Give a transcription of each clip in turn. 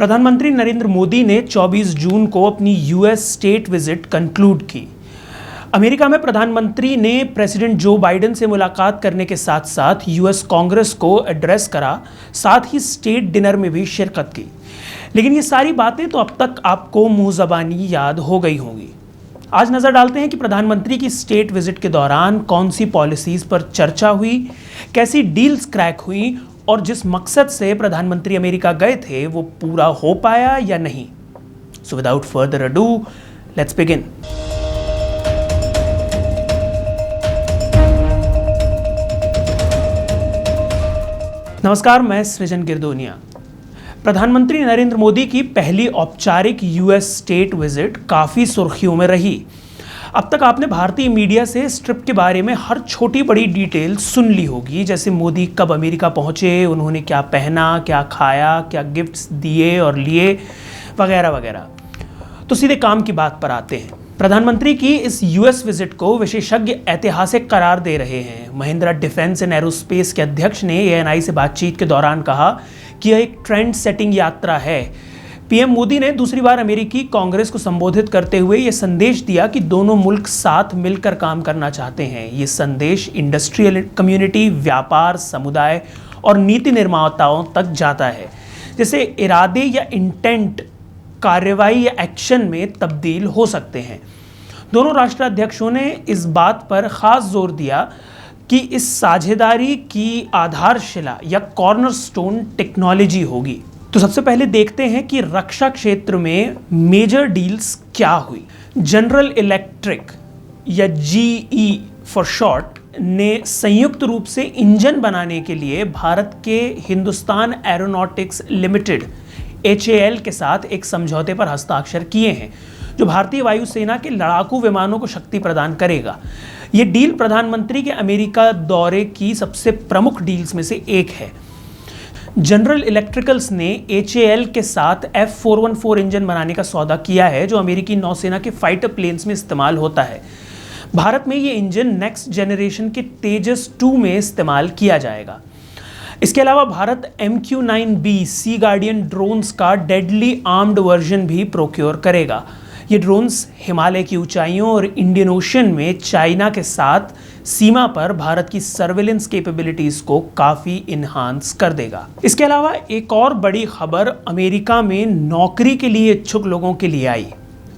प्रधानमंत्री नरेंद्र मोदी ने 24 जून को अपनी यूएस स्टेट विजिट कंक्लूड की। अमेरिका में प्रधानमंत्री ने प्रेसिडेंट जो बाइडेन से मुलाकात करने के साथ साथ यूएस कांग्रेस को एड्रेस करा, साथ ही स्टेट डिनर में भी शिरकत की। लेकिन ये सारी बातें तो अब तक आपको मुंह ज़बानी याद हो गई होंगी। आज नज़र डालते हैं कि प्रधानमंत्री की स्टेट विजिट के दौरान कौन सी पॉलिसीज़ पर चर्चा हुई, कैसी डील्स क्रैक हुई और जिस मकसद से प्रधानमंत्री अमेरिका गए थे वो पूरा हो पाया या नहीं। So without further ado, let's begin. नमस्कार, मैं सृजन गिरदोनिया। प्रधानमंत्री नरेंद्र मोदी की पहली औपचारिक यूएस स्टेट विजिट काफ़ी सुर्खियों में रही। अब तक आपने भारतीय मीडिया से इस ट्रिप के बारे में हर छोटी बड़ी डिटेल सुन ली होगी, जैसे मोदी कब अमेरिका पहुंचे, उन्होंने क्या पहना, क्या खाया, क्या गिफ्ट्स दिए और लिए, वगैरह वगैरह। तो सीधे काम की बात पर आते हैं। प्रधानमंत्री की इस यूएस विजिट को विशेषज्ञ ऐतिहासिक करार दे रहे हैं। महिंद्रा डिफेंस एंड एरोस्पेस के अध्यक्ष ने एएनआई से बातचीत के दौरान कहा कि यह एक ट्रेंड सेटिंग यात्रा है। पीएम मोदी ने दूसरी बार अमेरिकी कांग्रेस को संबोधित करते हुए यह संदेश दिया कि दोनों मुल्क साथ मिलकर काम करना चाहते हैं। ये संदेश इंडस्ट्रियल कम्युनिटी, व्यापार समुदाय और नीति निर्माताओं तक जाता है, जिससे इरादे या इंटेंट कार्रवाई या एक्शन में तब्दील हो सकते हैं। दोनों राष्ट्राध्यक्षों ने इस बात पर खास जोर दिया कि इस साझेदारी की आधारशिला या कॉर्नरस्टोन टेक्नोलॉजी होगी। तो सबसे पहले देखते हैं कि रक्षा क्षेत्र में मेजर डील्स क्या हुई। जनरल इलेक्ट्रिक या जीई फॉर शॉर्ट ने संयुक्त रूप से इंजन बनाने के लिए भारत के हिंदुस्तान एरोनॉटिक्स लिमिटेड HAL के साथ एक समझौते पर हस्ताक्षर किए हैं, जो भारतीय वायुसेना के लड़ाकू विमानों को शक्ति प्रदान करेगा। ये डील प्रधानमंत्री के अमेरिका दौरे की सबसे प्रमुख डील्स में से एक है। जनरल इलेक्ट्रिकल्स ने HAL के साथ F414 इंजन बनाने का सौदा किया है, जो अमेरिकी नौसेना के फाइटर प्लेन्स में इस्तेमाल होता है। भारत में ये इंजन नेक्स्ट जनरेशन के तेजस 2 में इस्तेमाल किया जाएगा। इसके अलावा भारत MQ-9B सी गार्डियन ड्रोन्स का डेडली आर्म्ड वर्जन भी प्रोक्योर करेगा। ये ड्रोन्स हिमालय की ऊंचाइयों और इंडियन ओशन में चाइना के साथ सीमा पर भारत की सर्वेलेंस कैपेबिलिटीज को काफी इन्हांस कर देगा। इसके अलावा एक और बड़ी खबर अमेरिका में नौकरी के लिए इच्छुक लोगों के लिए आई,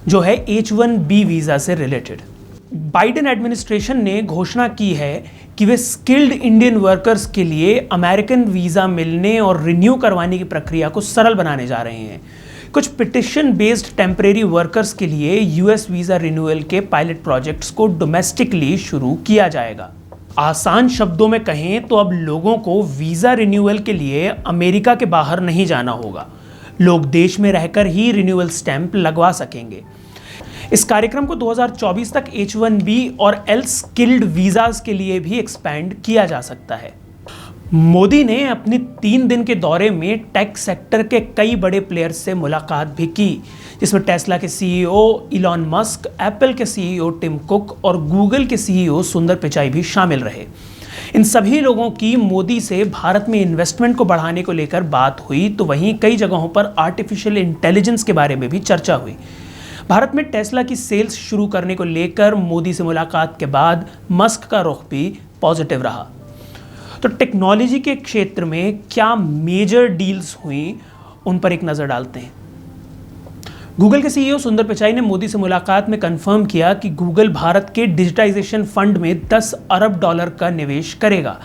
जो है H-1B वीजा से रिलेटेड। बाइडेन एडमिनिस्ट्रेशन ने घोषणा की है कि वे स्किल्ड इंडियन वर्कर्स के लिए अमेरिकन वीजा मिलने और रिन्यू करवाने की प्रक्रिया को सरल बनाने जा रहे हैं। कुछ पिटिशन बेस्ड टेम्परेरी वर्कर्स के लिए यूएस वीजा रिन्यूअल के पायलट प्रोजेक्ट्स को डोमेस्टिकली शुरू किया जाएगा। आसान शब्दों में कहें तो अब लोगों को वीजा रिन्यूअल के लिए अमेरिका के बाहर नहीं जाना होगा। लोग देश में रहकर ही रिन्यूअल स्टैंप लगवा सकेंगे। इस कार्यक्रम को 2024 तक H-1B और L स्किल्ड वीजास के लिए भी एक्सपैंड किया जा सकता है। मोदी ने अपने 3 दिन के दौरे में टेक सेक्टर के कई बड़े प्लेयर्स से मुलाकात भी की, जिसमें टेस्ला के CEO इलॉन मस्क, एप्पल के CEO टिम कुक और गूगल के CEO सुंदर पिचाई भी शामिल रहे। इन सभी लोगों की मोदी से भारत में इन्वेस्टमेंट को बढ़ाने को लेकर बात हुई, तो वहीं कई जगहों पर आर्टिफिशियल इंटेलिजेंस के बारे में भी चर्चा हुई। भारत में टेस्ला की सेल्स शुरू करने को लेकर मोदी से मुलाकात के बाद मस्क का रुख भी पॉजिटिव रहा। तो टेक्नोलॉजी के क्षेत्र में क्या मेजर डील्स हुई, उन पर एक नज़र डालते हैं। गूगल के CEO सुंदर पिचाई ने मोदी से मुलाकात में कंफर्म किया कि गूगल भारत के डिजिटाइजेशन फंड में $10 अरब का निवेश करेगा।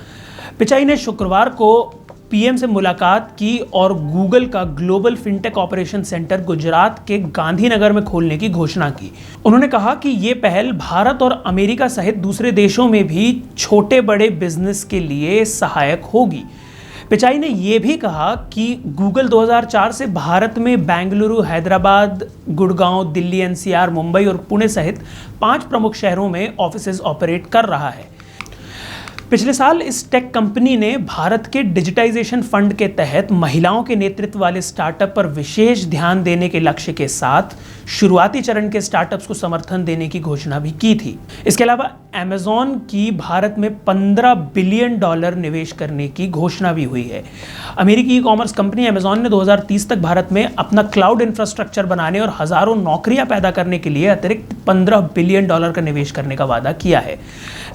पिचाई ने शुक्रवार को पीएम से मुलाकात की और गूगल का global fintech operation centre Gujarat के गांधीनगर में खोलने की घोषणा की। उन्होंने कहा कि ये पहल भारत और अमेरिका सहित दूसरे देशों में भी छोटे बड़े बिजनेस के लिए सहायक होगी। पिचाई ने यह भी कहा कि गूगल 2004 से भारत में बेंगलुरु, हैदराबाद, गुड़गांव, दिल्ली, NCR, मुंबई और पुणे सहित 5 प्रमुख शहरों में ऑफिसेज ऑपरेट कर रहा है। पिछले साल इस टेक कंपनी ने भारत के डिजिटाइजेशन फंड के तहत महिलाओं के नेतृत्व वाले स्टार्टअप पर विशेष ध्यान देने के लक्ष्य के साथ शुरुआती चरण के स्टार्टअप्स को समर्थन देने की घोषणा भी की थी। इसके अलावा अमेजॉन की भारत में $15 बिलियन निवेश करने की घोषणा भी हुई है। अमेरिकी ई कॉमर्स कंपनी अमेजॉन ने 2030 तक भारत में अपना क्लाउड इंफ्रास्ट्रक्चर बनाने और हजारों नौकरियां पैदा करने के लिए अतिरिक्त $15 बिलियन का निवेश करने का वादा किया है।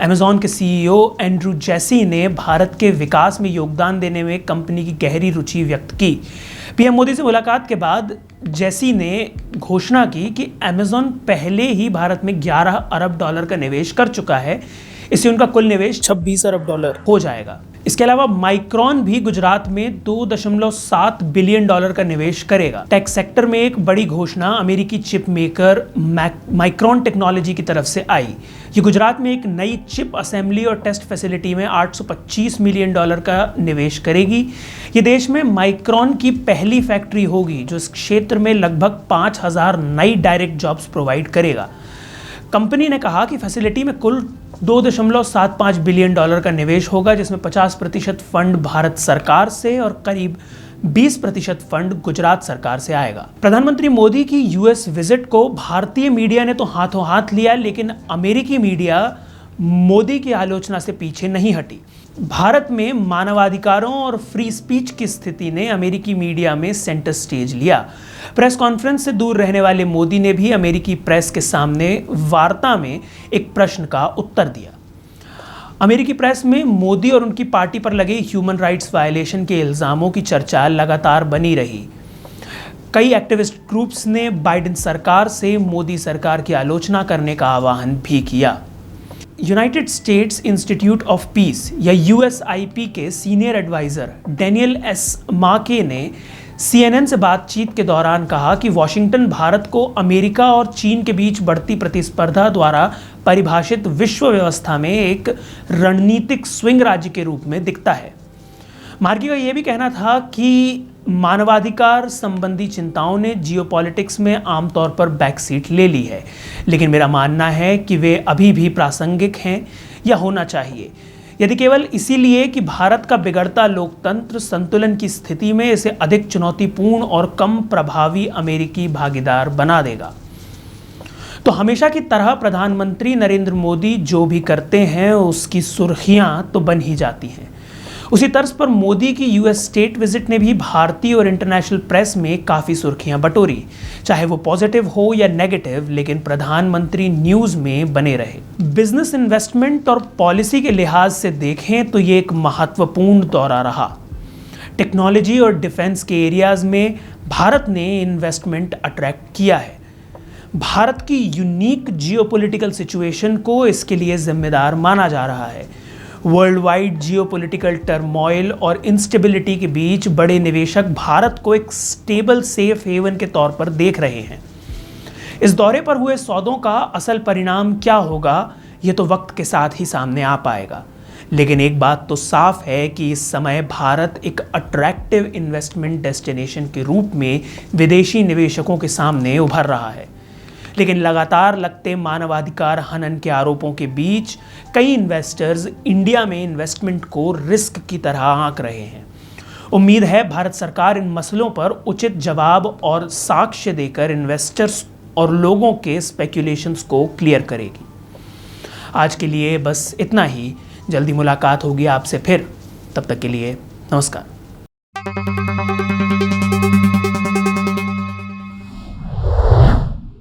अमेजॉन के सीईओ एंड्रू जैसी ने भारत के विकास में योगदान देने में कंपनी की गहरी रुचि व्यक्त की। पीएम मोदी से मुलाकात के बाद जैसी ने घोषणा की कि अमेजॉन पहले ही भारत में $11 अरब का निवेश कर चुका है। इससे उनका कुल निवेश $26 अरब हो जाएगा। इसके अलावा माइक्रॉन भी गुजरात में $2.7 बिलियन का निवेश करेगा। टेक सेक्टर में एक बड़ी घोषणा अमेरिकी चिप मेकर माइक्रॉन टेक्नोलॉजी की तरफ से आई। ये गुजरात में एक नई चिप असेंबली और टेस्ट फैसिलिटी में $825 मिलियन का निवेश करेगी। ये देश में माइक्रॉन की पहली फैक्ट्री होगी जो इस क्षेत्र में लगभग 5000 नई डायरेक्ट जॉब्स प्रोवाइड करेगा। कंपनी ने कहा कि फैसिलिटी में कुल $2.75 बिलियन का निवेश होगा, जिसमें 50% फंड भारत सरकार से और करीब 20% फंड गुजरात सरकार से आएगा। प्रधानमंत्री मोदी की यूएस विजिट को भारतीय मीडिया ने तो हाथों हाथ लिया, लेकिन अमेरिकी मीडिया मोदी की आलोचना से पीछे नहीं हटी। भारत में मानवाधिकारों और फ्री स्पीच की स्थिति ने अमेरिकी मीडिया में सेंटर स्टेज लिया। प्रेस कॉन्फ्रेंस से दूर रहने वाले मोदी ने भी अमेरिकी प्रेस के सामने वार्ता में एक प्रश्न का उत्तर दिया। अमेरिकी प्रेस में मोदी और उनकी पार्टी पर लगे ह्यूमन राइट्स वायलेशन के इल्जामों की चर्चा लगातार बनी रही। कई एक्टिविस्ट ग्रुप्स ने बाइडेन सरकार से मोदी सरकार की आलोचना करने का आह्वान भी किया। United states institute of peace या यूएसआईपी के सीनियर एडवाइजर डेनियल एस माके ने सीएनएन से बातचीत के दौरान कहा कि वॉशिंगटन भारत को अमेरिका और चीन के बीच बढ़ती प्रतिस्पर्धा द्वारा परिभाषित विश्व व्यवस्था में एक रणनीतिक स्विंग राज्य के रूप में दिखता है। मार्की का यह भी कहना था कि मानवाधिकार संबंधी चिंताओं ने जियोपॉलिटिक्स में आमतौर पर बैकसीट ले ली है, लेकिन मेरा मानना है कि वे अभी भी प्रासंगिक हैं या होना चाहिए, यदि केवल इसीलिए कि भारत का बिगड़ता लोकतंत्र संतुलन की स्थिति में इसे अधिक चुनौतीपूर्ण और कम प्रभावी अमेरिकी भागीदार बना देगा। तो हमेशा की तरह प्रधानमंत्री नरेंद्र मोदी जो भी करते हैं उसकी सुर्खियां तो बन ही जाती हैं। उसी तर्ज पर मोदी की यूएस स्टेट विजिट ने भी भारतीय और इंटरनेशनल प्रेस में काफ़ी सुर्खियां बटोरी। चाहे वो पॉजिटिव हो या नेगेटिव, लेकिन प्रधानमंत्री न्यूज़ में बने रहे। बिजनेस, इन्वेस्टमेंट और पॉलिसी के लिहाज से देखें तो ये एक महत्वपूर्ण दौरा रहा। टेक्नोलॉजी और डिफेंस के एरियाज में भारत ने इन्वेस्टमेंट अट्रैक्ट किया है। भारत की यूनिक जियोपॉलिटिकल सिचुएशन को इसके लिए जिम्मेदार माना जा रहा है। वर्ल्ड वाइड जियोपॉलिटिकल टर्मोइल और इंस्टेबिलिटी के बीच बड़े निवेशक भारत को एक स्टेबल सेफ हेवन के तौर पर देख रहे हैं। इस दौरे पर हुए सौदों का असल परिणाम क्या होगा, यह तो वक्त के साथ ही सामने आ पाएगा। लेकिन एक बात तो साफ है कि इस समय भारत एक अट्रैक्टिव इन्वेस्टमेंट डेस्टिनेशन के रूप में विदेशी निवेशकों के सामने उभर रहा है। लेकिन लगातार लगते मानवाधिकार हनन के आरोपों के बीच कई इन्वेस्टर्स इंडिया में इन्वेस्टमेंट को रिस्क की तरह आंक रहे हैं। उम्मीद है भारत सरकार इन मसलों पर उचित जवाब और साक्ष्य देकर इन्वेस्टर्स और लोगों के स्पेक्यूलेशंस को क्लियर करेगी। आज के लिए बस इतना ही। जल्दी मुलाकात होगी आपसे फिर। तब तक के लिए नमस्कार।